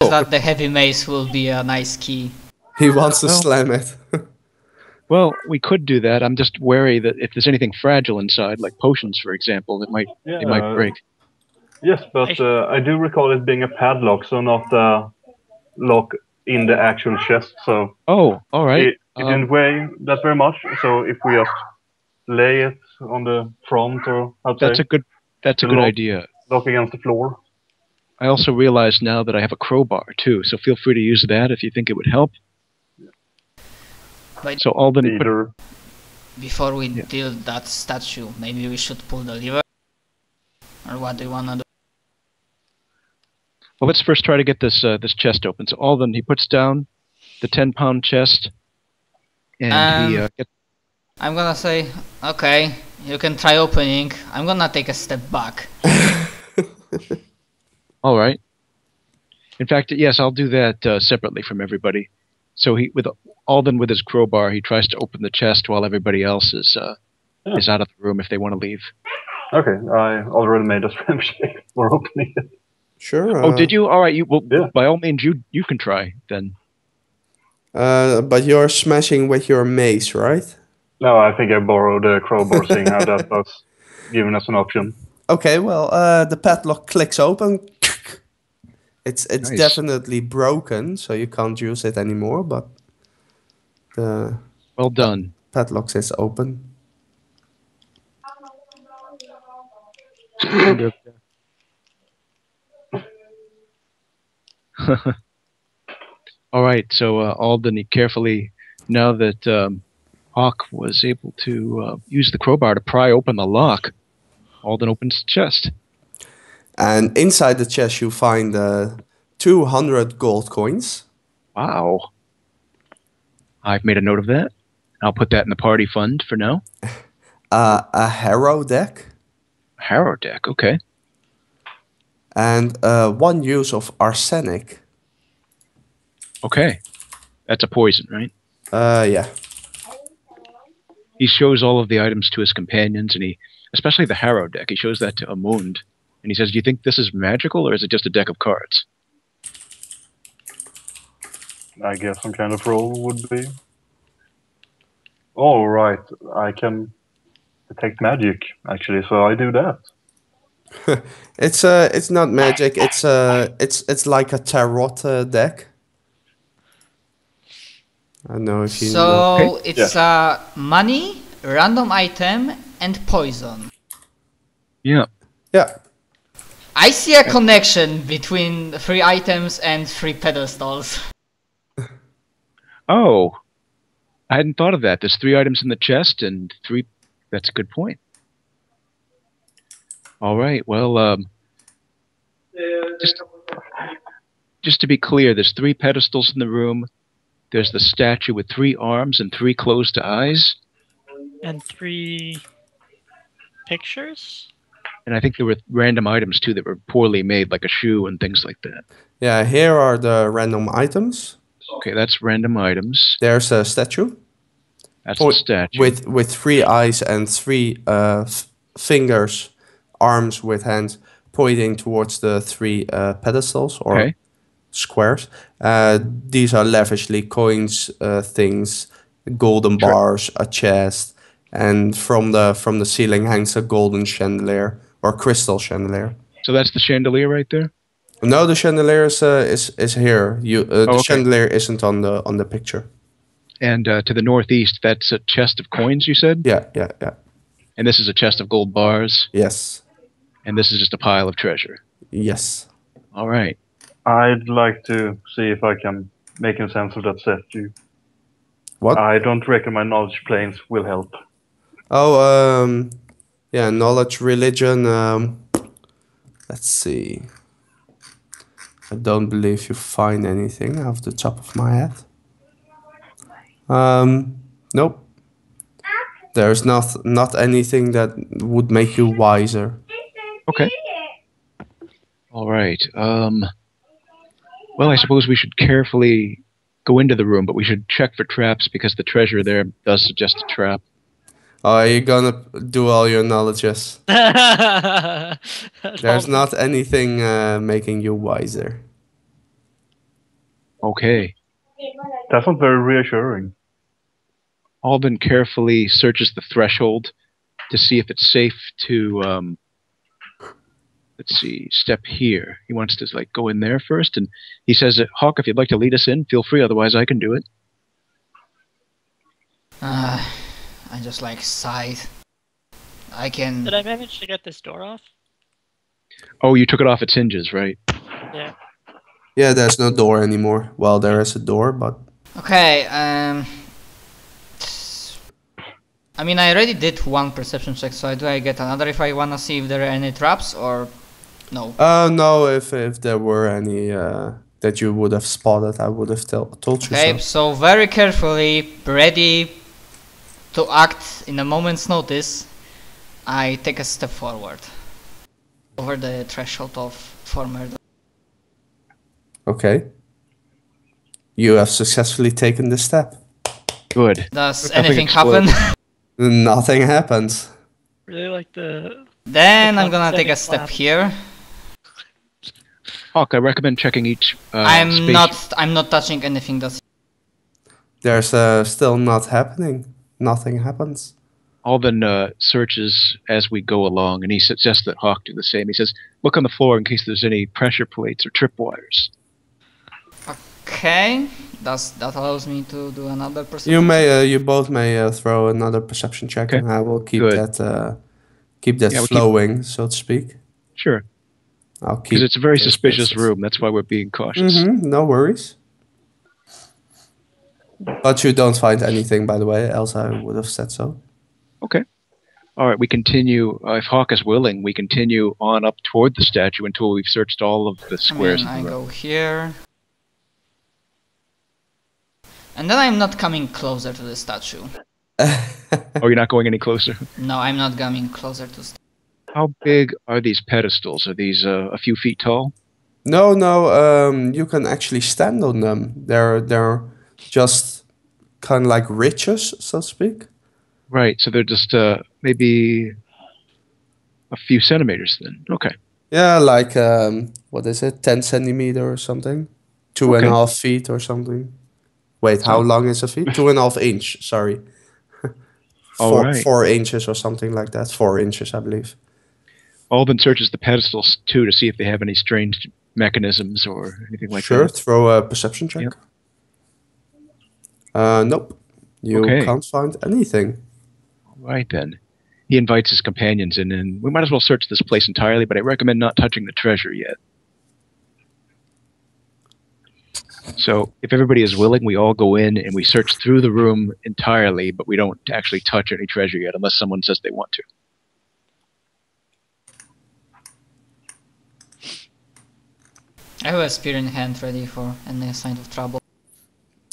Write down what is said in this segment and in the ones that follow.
that the heavy mace will be a nice key. He wants to slam it. Well, we could do that. I'm just wary that if there's anything fragile inside, like potions, for example, it might break. Yes, but I do recall it being a padlock, so not a lock in the actual chest. So all right. It didn't weigh that very much. So if we just lay it on the front, or that's a good idea. Lock against the floor. I also realize now that I have a crowbar too, so feel free to use that if you think it would help. But so Alden, before we deal that statue, maybe we should pull the lever? Or what do you wanna do? Well, let's first try to get this chest open. So Alden, he puts down the 10-pound chest, and he gets... I'm gonna say, okay, you can try opening. I'm gonna take a step back. All right. In fact, yes, I'll do that separately from everybody. So Alden with his crowbar, he tries to open the chest while everybody else is out of the room if they want to leave. Okay, I already made a strength check for opening it. Sure. Oh, did you? All right. By all means, you can try then. But you're smashing with your mace, right? No, I think I borrowed a crowbar, seeing how that was given as an option. Okay, well, the padlock clicks open. It's Nice. definitely broken, so you can't use it anymore. But the well done. Padlock is open. All right, so Alden, he carefully, now that Hawk was able to use the crowbar to pry open the lock, Alden opens the chest. And inside the chest you find 200 gold coins. Wow. I've made a note of that. I'll put that in the party fund for now. A harrow deck. Harrow deck, okay. And 1 use of arsenic. Okay. That's a poison, right? Yeah. He shows all of the items to his companions, and especially the harrow deck, he shows that to Amund. And he says, do you think this is magical, or is it just a deck of cards? I guess some kind of roll would be. Oh, right. I can detect magic, actually, so I do that. It's not magic. It's like a tarot deck. I don't know if you know. So it's money, random item, and poison. Yeah. Yeah. I see a connection between 3 items and 3 pedestals. Oh. I hadn't thought of that. There's 3 items in the chest and 3... That's a good point. All right. Well, just to be clear, there's 3 pedestals in the room. There's the statue with 3 arms and 3 closed eyes. And 3 pictures? And I think there were random items, too, that were poorly made, like a shoe and things like that. Yeah, here are the random items. Okay, that's random items. There's a statue. That's the statue. With 3 eyes and 3 fingers, arms with hands, pointing towards the 3 pedestals or squares. These are lavishly coins, things, golden bars, a chest, and from the ceiling hangs a golden chandelier or crystal chandelier. So that's the chandelier right there? No, the chandelier is here. The chandelier isn't on the picture. And to the northeast, that's a chest of coins, you said? Yeah. And this is a chest of gold bars? Yes. And this is just a pile of treasure? Yes. All right. I'd like to see if I can make a sense of that statue. What? I don't reckon my knowledge planes will help. Oh, yeah, knowledge, religion. Let's see. I don't believe you find anything off the top of my head. Nope. There's not anything that would make you wiser. Okay. All right. Well, I suppose we should carefully go into the room, but we should check for traps because the treasure there does suggest a trap. Oh, you're gonna do all your knowledges. There's not anything making you wiser. Okay. That's not very reassuring. Alden carefully searches the threshold to see if it's safe to, let's see, step here. He wants to like go in there first, and he says, Hawk, if you'd like to lead us in, feel free, otherwise I can do it. I just like sighed. I can... Did I manage to get this door off? Oh, you took it off its hinges, right? Yeah. Yeah, there's no door anymore. Well, there is a door, but... Okay, I mean, I already did one perception check, so do I get another if I wanna see if there are any traps, or no? No, if there were any that you would have spotted, I would have told you so. Okay, so very carefully, ready to act in a moment's notice, I take a step forward. Over the threshold of former... Okay. You have successfully taken the step. Good. Does Nothing anything explodes. happen? Nothing happens. Really like the... Then I'm gonna take a Slap. step here. Hawk, I recommend checking each I'm space. not touching anything that's... There's still not happening. Nothing happens. Alden searches as we go along, and he suggests that Hawk do the same. He says, look on the floor in case there's any pressure plates or tripwires. Okay, that allows me to do another perception. You both may throw another perception check, Okay. and I will keep Good. that Yeah, we'll flowing, so to speak. Sure. I'll keep. Because it's a very those suspicious places. room. That's why we're being cautious. No worries. But you don't find anything, by the way, else I would have said so. Okay. All right, we continue. If Hawk is willing, we continue on up toward the statue until we've searched all of the squares. I in the room. go here. And then I'm not coming closer to the statue. Oh, you're not going any closer? No, I'm not coming closer to... How big are these pedestals? Are these a few feet tall? No, you can actually stand on them. They're just kind of like riches, so to speak. Right, so they're just maybe a few centimeters then. Okay. Yeah, like, what is it, 10 centimeter or something? 2.5 feet or something. Wait, how long is a feet? 2.5 inch, sorry. All right. 4 inches or something like that. 4 inches, I believe. Alden searches the pedestals too to see if they have any strange mechanisms or anything like Sure, that. throw a perception check. Yep. Nope. You can't find anything. Right then. He invites his companions in, and we might as well search this place entirely, but I recommend not touching the treasure yet. So, if everybody is willing, we all go in and we search through the room entirely, but we don't actually touch any treasure yet, unless someone says they want to. I have a spear in hand ready for any sign of trouble.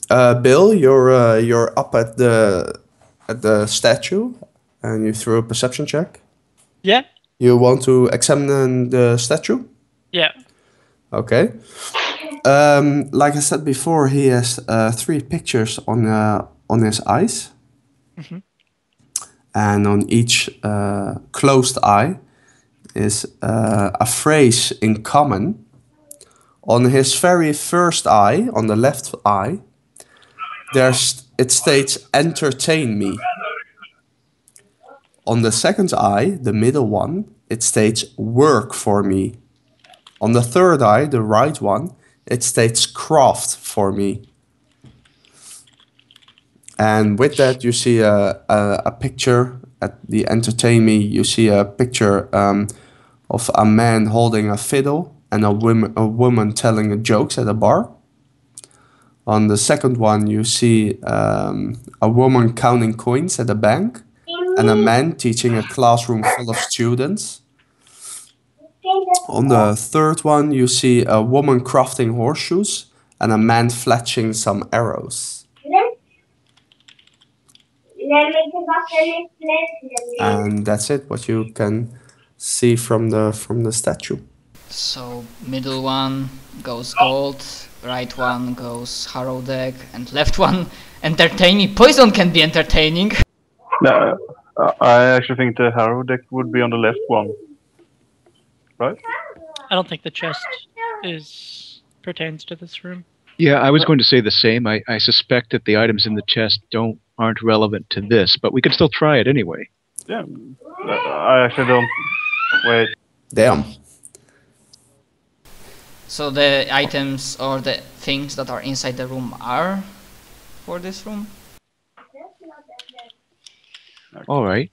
Bill, you're up at the statue, and you threw a perception check. Yeah? You want to examine the statue? Yeah. Okay. Like I said before, he has 3 pictures on his eyes, and on each closed eye is a phrase in common. On his very first eye, on the left eye, it states "entertain me." On the second eye, the middle one, it states "work for me." On the third eye, the right one, it states "craft for me." And with that, you see a picture at the "entertain me." You see a picture of a man holding a fiddle and a woman telling jokes at a bar. On the second one, you see a woman counting coins at a bank and a man teaching a classroom full of students. On the third one, you see a woman crafting horseshoes and a man fletching some arrows. And that's it, what you can see from the statue. So middle one goes gold, right one goes harrow deck, and left one entertain me. Poison can be entertaining. No, I actually think the harrow deck would be on the left one. Right? I don't think the chest pertains to this room. Yeah, I was going to say the same. I suspect that the items in the chest aren't relevant to this, but we could still try it anyway. Yeah, I actually don't. Wait. Damn. So the items or the things that are inside the room are for this room? All right.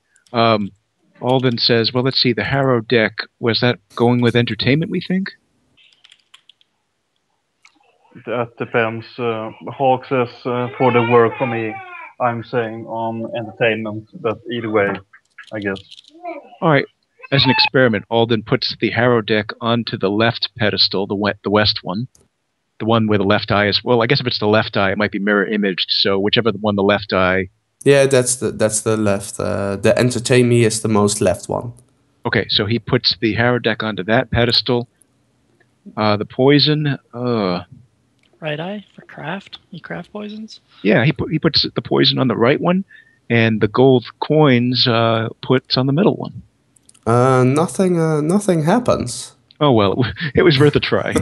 Alden says, well, let's see, the Harrow deck, was that going with entertainment, we think? That depends. Hawk says for the work for me, I'm saying on entertainment, but either way, I guess. All right. As an experiment, Alden puts the Harrow deck onto the left pedestal, the west one. The one where the left eye is, well, I guess if it's the left eye, it might be mirror imaged, so whichever one the left eye. Yeah, that's the left. The entertain me is the most left one. Okay, so he puts the Harrow deck onto that pedestal. The poison, Right eye for craft? You craft poisons? yeah, he puts the poison on the right one, and the gold coins puts on the middle one. Nothing happens. Oh well, it was worth a try.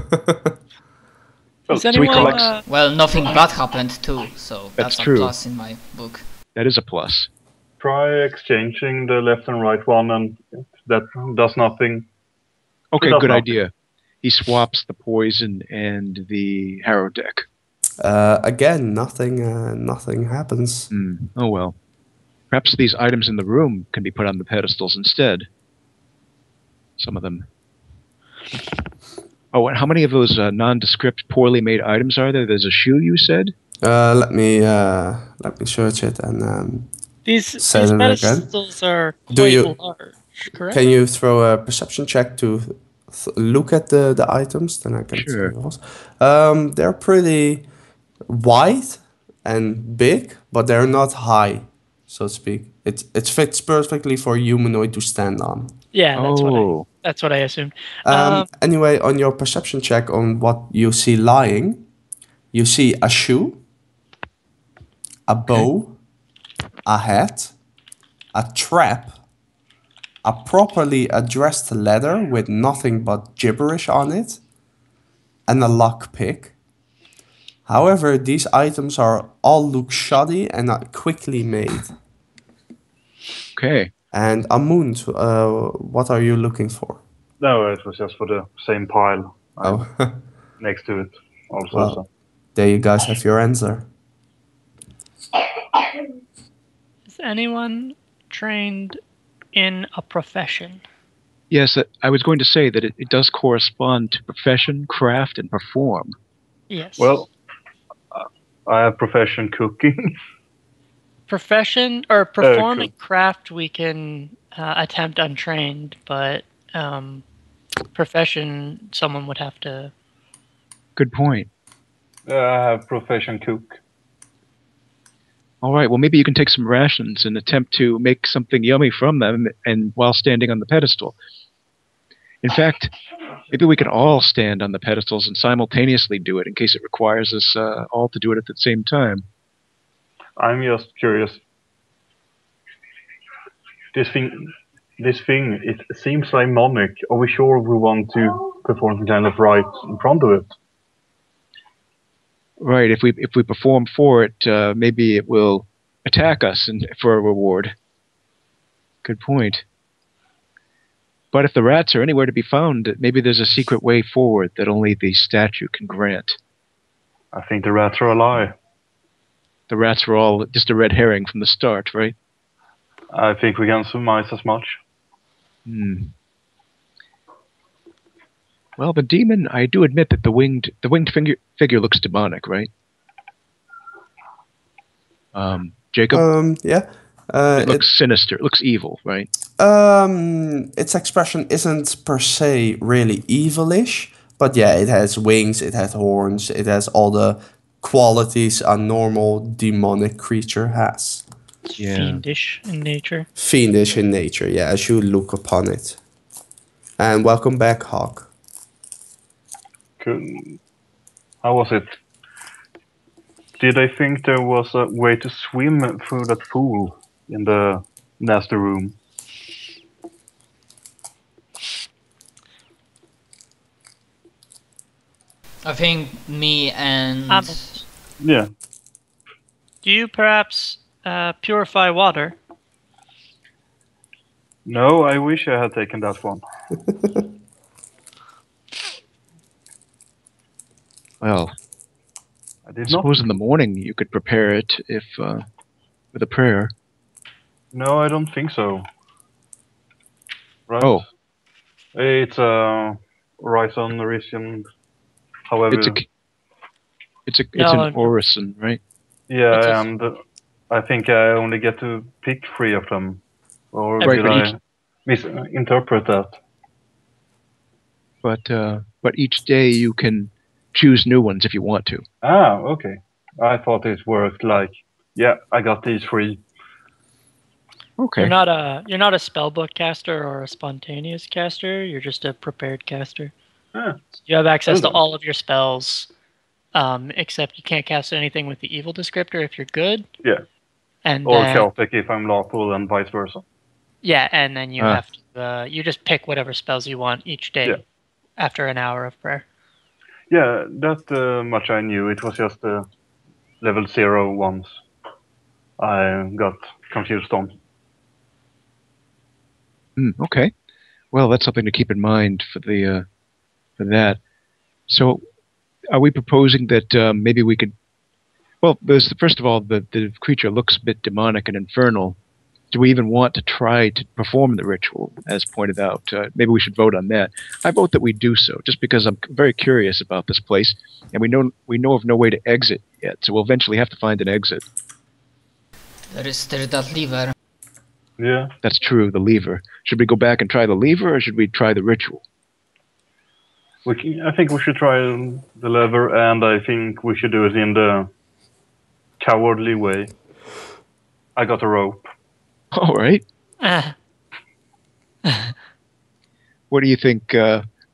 Does so he anyone, collects. Well, nothing bad happened too, so That's that's a true. plus in my book. That is a plus. Try exchanging the left and right one, and if that does nothing. Okay, does good nothing. idea. He swaps the poison and the Harrow deck. Again, nothing happens. Oh well. Perhaps these items in the room can be put on the pedestals instead. Some of them. Oh, and how many of those nondescript, poorly made items are there? There's a shoe, you said? Let me search it and these say it again. pedestals are Do quite you- large, correct? Can you throw a perception check to look at the items? Then I can Sure. tell you. They're pretty wide and big, but they're not high, so to speak. It fits perfectly for a humanoid to stand on. Yeah, Oh. that's what I assumed. Anyway, on your perception check on what you see lying, you see a shoe, a bow, a hat, a trap, a properly addressed letter with nothing but gibberish on it, and a lockpick. However, these items all look shoddy and are quickly made. Okay. And Amund, what are you looking for? No, it was just for the same pile Oh, next to it. Also, well, so. there you guys have your answer. Is anyone trained in a profession? Yes, I was going to say that it does correspond to profession, craft, and perform. Yes. Well, I have profession cooking. Profession or perform cool. and craft we can attempt untrained, but profession someone would have to. Good point. I have profession cook. All right, well, maybe you can take some rations and attempt to make something yummy from them and while standing on the pedestal. In fact, maybe we can all stand on the pedestals and simultaneously do it in case it requires us all to do it at the same time. I'm just curious. This thing, it seems like mnemonic. Are we sure we want to perform some kind of rite in front of it? Right, if we perform for it, maybe it will attack us for a reward. Good point. But if the rats are anywhere to be found, maybe there's a secret way forward that only the statue can grant. I think the rats are a lie. The rats were all just a red herring from the start, right? I think we can surmise as much. Well, the demon, I do admit that the winged figure looks demonic, right? Jacob? Yeah. It looks sinister. It looks evil, right? Its expression isn't per se really evilish, but yeah, it has wings, it has horns, it has all the qualities a normal demonic creature has. Yeah. Fiendish in nature. Fiendish in nature, yeah, as you look upon it. And welcome back, Hawk. Cool. How was it? Did I think there was a way to swim through that pool in the nasty room? I think me and... Yeah. Do you perhaps purify water? No, I wish I had taken that one. Well, I did I not. suppose in the morning you could prepare it if with a prayer. No, I don't think so. Right? Oh, It's Horizon, Arneson, however. it's No, an Arneson, right? Yeah, and I think I only get to pick 3 of them. Or Right, did but I misinterpret that? But each day you can choose new ones if you want to. Ah, okay. I thought it worked like, yeah, I got these 3. Okay. you're not a spellbook caster or a spontaneous caster. You're just a prepared caster. Ah, You have access to well all of your spells, except you can't cast anything with the evil descriptor if you're good. yeah. And Or then, Celtic if I'm lawful and vice versa. yeah, and then you Ah. have to you just pick whatever spells you want each day Yeah. after an hour of prayer. Yeah, that much I knew. It was just the level 0 ones I got confused on. Okay. Well, that's something to keep in mind for the for that. So, are we proposing that maybe we could? Well, first of all, the creature looks a bit demonic and infernal. Do we even want to try to perform the ritual, as pointed out? Maybe we should vote on that. I vote that we do so, just because I'm very curious about this place, and we know of no way to exit yet. So we'll eventually have to find an exit. There's that lever. Yeah. That's true. The lever. Should we go back and try the lever, or should we try the ritual? I think we should try the lever, and I think we should do it in the cowardly way. I got a rope. All right. Ah, What do you think,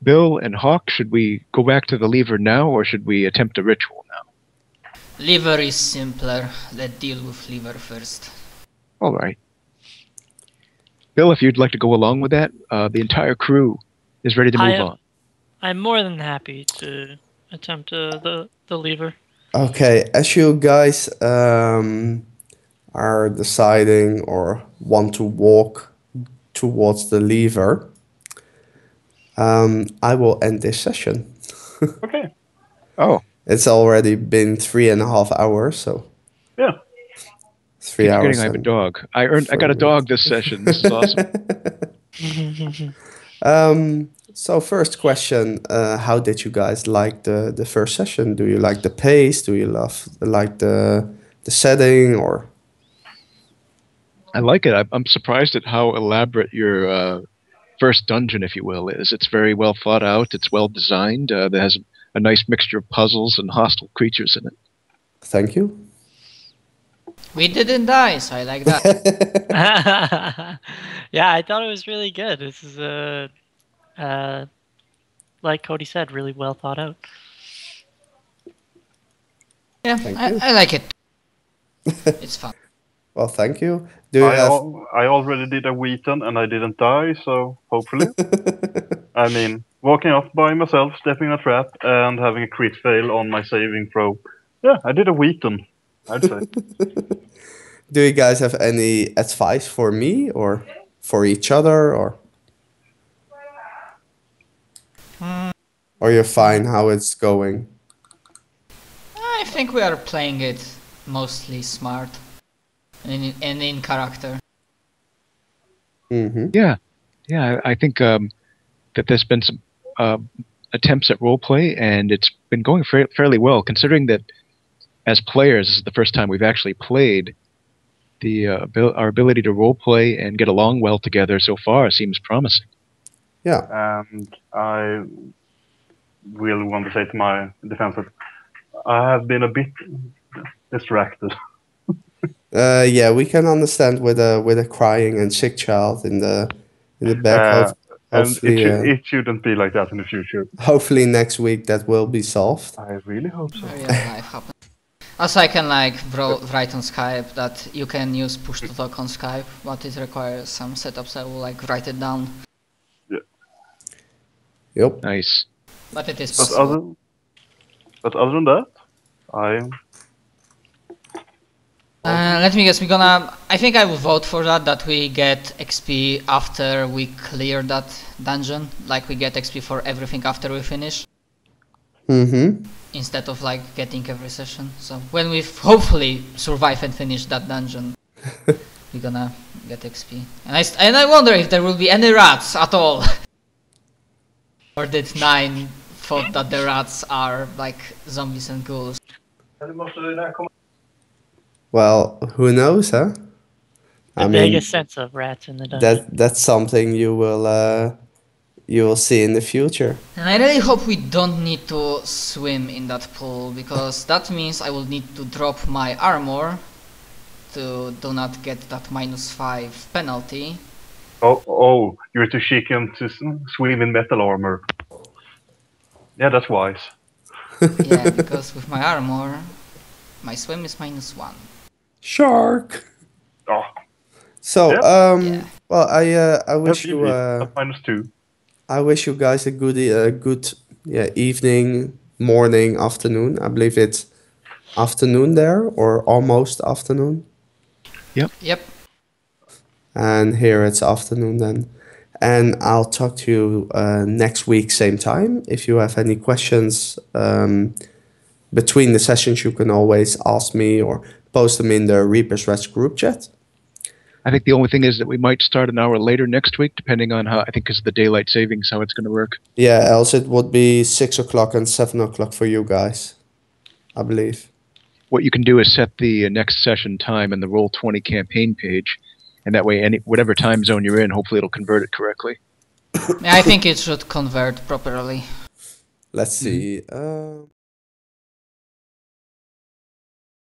Bill and Hawk? Should we go back to the lever now, or should we attempt a ritual now? Lever is simpler. Let's deal with lever first. All right. Bill, if you'd like to go along with that, the entire crew is ready to move on. I'm more than happy to attempt the lever. Okay, as you guys are deciding or want to walk towards the lever, I will end this session. Okay. Oh, It's already been 3.5 hours, so Yeah. 3 keep hours. forgetting I have a and dog. I got a 40 dog this session. This is awesome. So first question, how did you guys like the first session? Do you like the pace? Do you like the setting, or? I like it. I'm surprised at how elaborate your first dungeon, if you will, is. It's very well thought out. It's well designed. There has a nice mixture of puzzles and hostile creatures in it. Thank you. We didn't die, so I like that. Yeah, I thought it was really good. This is like Cody said, really well thought out. Yeah, I like it. It's fun. Well, thank you. Do you I already did a Wheaton and I didn't die, so hopefully. I mean, walking off by myself, stepping in a trap, and having a crit fail on my saving throw. Yeah, I did a Wheaton, I'd say. Do you guys have any advice for me or for each other, or you're fine how it's going? I think we are playing it mostly smart and in character. Mm-hmm. Yeah. I think that there's been some attempts at roleplay, and it's been going fairly well, considering that as players, this is the first time we've actually played. Our ability to roleplay and get along well together so far seems promising. Yeah. And I will want to say to my defense that I have been a bit distracted. Yeah, we can understand with a crying and sick child in the back. And Hopefully, it shouldn't be like that in the future. hopefully next week that will be solved. I really hope so. Real life happens. Also, I can like write on Skype that you can use push to talk on Skype, but it requires some setups. I will like write it down. Yep. Nice. But it is But possible. But other than that, let me guess, I think I will vote for that we get XP after we clear that dungeon. Like we get XP for everything after we finish. Instead of like getting every session. So when we hopefully survive and finish that dungeon, we're gonna get XP. And I wonder if there will be any rats at all. Or did 9 thought that the rats are like zombies and ghouls? Well, who knows, huh? The biggest sense of rats in the dungeon. That's something you will see in the future. And I really hope we don't need to swim in that pool, because that means I will need to drop my armor to do not get that -5 penalty. Oh, you're too chicken to swim in metal armor. Yeah, that's wise. Yeah, because with my armor, my swim is -1. Shark. Oh. So, Yeah. well, I wish you -2. I wish you guys a good evening, morning, afternoon. I believe it's afternoon there, or almost afternoon. Yep. And here it's afternoon then. And I'll talk to you next week, same time. If you have any questions between the sessions, you can always ask me or post them in the Reaper's Rest group chat. I think the only thing is that we might start an hour later next week, depending on how, I think because of the daylight savings, how it's going to work. Yeah, else it would be 6 o'clock and 7 o'clock for you guys, I believe. What you can do is set the next session time in the Roll20 campaign page, and that way, whatever time zone you're in, hopefully it'll convert it correctly. I think it should convert properly. Let's see.